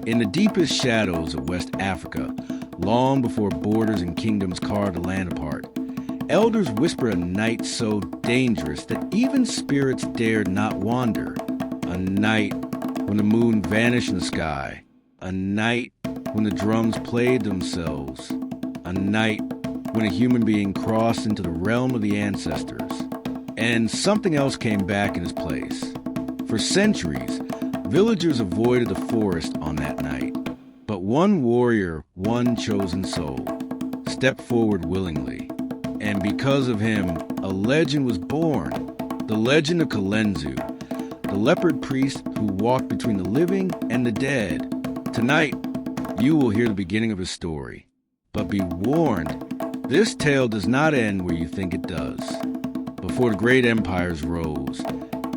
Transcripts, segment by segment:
In the deepest shadows of West Africa, long before borders and kingdoms carved the land apart, elders whisper a night so dangerous that even spirits dared not wander. A night when the moon vanished in the sky. A night when the drums played themselves. A night when a human being crossed into the realm of the ancestors. And something else came back in its place. For centuries, villagers avoided the forest on that night. But one warrior, one chosen soul, stepped forward willingly. And because of him, a legend was born. The legend of Kalenzu, the Leopard Priest who walked between the living and the dead. Tonight, you will hear the beginning of his story. But be warned, this tale does not end where you think it does. Before the great empires rose,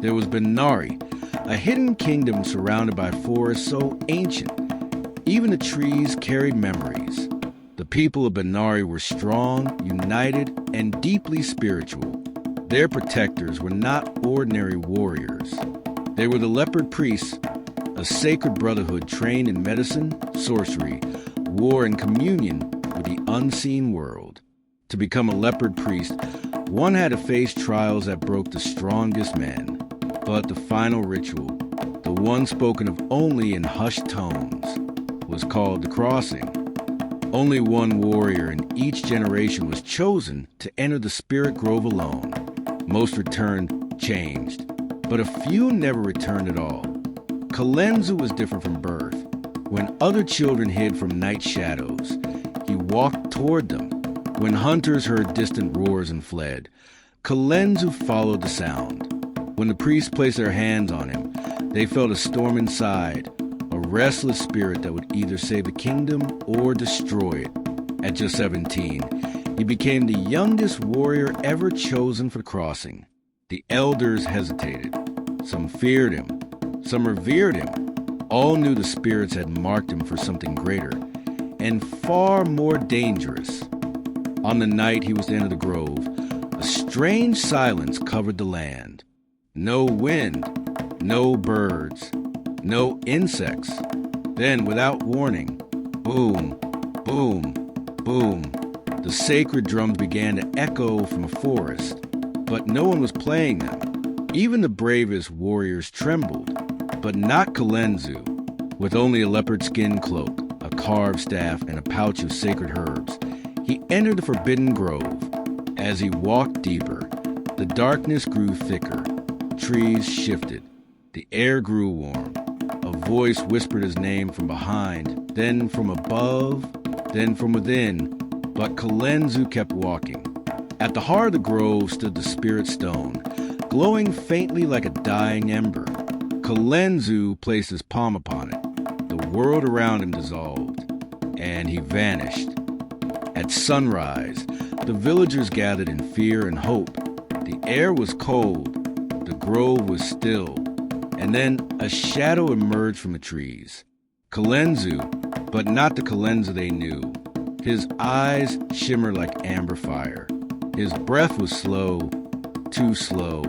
there was Bénari, a hidden kingdom surrounded by forests so ancient, even the trees carried memories. The people of Bénari were strong, united, and deeply spiritual. Their protectors were not ordinary warriors. They were the Leopard Priests, a sacred brotherhood trained in medicine, sorcery, war, and communion with the unseen world. To become a Leopard Priest, one had to face trials that broke the strongest men. But the final ritual, the one spoken of only in hushed tones, was called the crossing. Only one warrior in each generation was chosen to enter the spirit grove alone. Most returned changed, but a few never returned at all. Kalenzu was different from birth. When other children hid from night shadows, he walked toward them. When hunters heard distant roars and fled, Kalenzu followed the sound. When the priests placed their hands on him, they felt a storm inside, a restless spirit that would either save the kingdom or destroy it. At just 17, he became the youngest warrior ever chosen for the crossing. The elders hesitated. Some feared him. Some revered him. All knew the spirits had marked him for something greater and far more dangerous. On the night he was to enter the grove, a strange silence covered the land. No wind, no birds, no insects. Then, without warning, boom, boom, boom, the sacred drums began to echo from a forest, but no one was playing them. Even the bravest warriors trembled, but not Kalenzu. With only a leopard skin cloak, a carved staff, and a pouch of sacred herbs, he entered the forbidden grove. As he walked deeper, the darkness grew thicker. Trees shifted. The air grew warm. A voice whispered his name from behind, then from above, then from within. But Kalenzu kept walking. At the heart of the grove stood the spirit stone, glowing faintly like a dying ember. Kalenzu placed his palm upon it. The world around him dissolved, and he vanished. At sunrise, the villagers gathered in fear and hope. The air was cold. The grove was still, and then a shadow emerged from the trees. Kalenzu, but not the Kalenzu they knew. His eyes shimmered like amber fire. His breath was slow, too slow,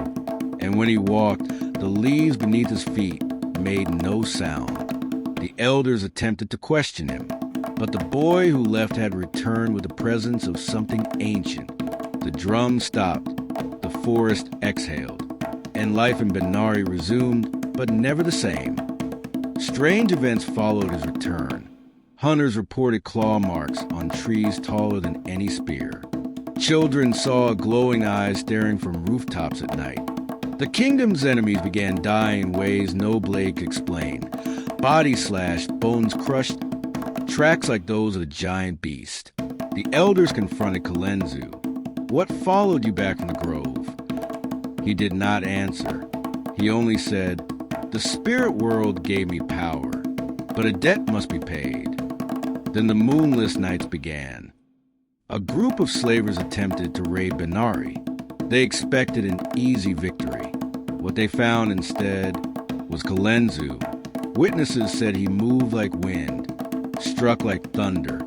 and when he walked, the leaves beneath his feet made no sound. The elders attempted to question him, but the boy who left had returned with the presence of something ancient. The drum stopped, the forest exhaled, and life in Bénari resumed, but never the same. Strange events followed his return. Hunters reported claw marks on trees taller than any spear. Children saw glowing eyes staring from rooftops at night. The kingdom's enemies began dying in ways no blade could explain. Bodies slashed, bones crushed, tracks like those of a giant beast. The elders confronted Kalenzu. "What followed you back from the grove?" He did not answer. He only said, "The spirit world gave me power, but a debt must be paid." Then the moonless nights began. A group of slavers attempted to raid Bénari. They expected an easy victory. What they found instead was Kalenzu. Witnesses said he moved like wind, struck like thunder,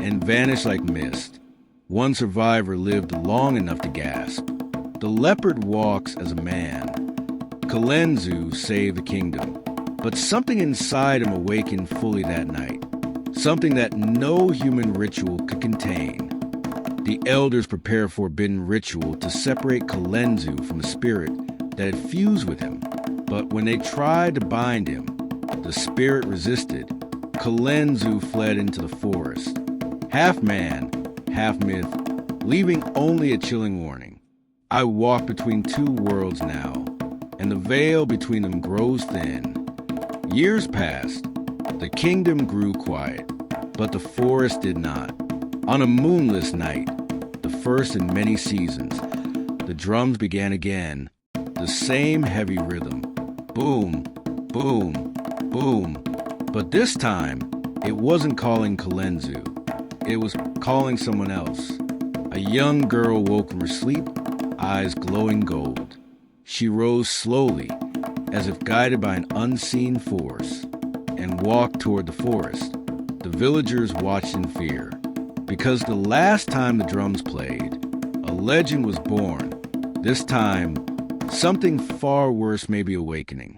and vanished like mist. One survivor lived long enough to gasp. The leopard walks as a man. Kalenzu saved the kingdom. But something inside him awakened fully that night, something that no human ritual could contain. The elders prepared a forbidden ritual to separate Kalenzu from a spirit that had fused with him. But when they tried to bind him, the spirit resisted. Kalenzu fled into the forest, half man, half myth, leaving only a chilling warning. I walk between two worlds now, and the veil between them grows thin. Years passed. The kingdom grew quiet, but the forest did not. On a moonless night, the first in many seasons, the drums began again, the same heavy rhythm. Boom, boom, boom. But this time, it wasn't calling Kalenzu. It was calling someone else. A young girl woke from her sleep, eyes glowing gold. She rose slowly, as if guided by an unseen force, and walked toward the forest. The villagers watched in fear, because the last time the drums played, a legend was born. This time, something far worse may be awakening.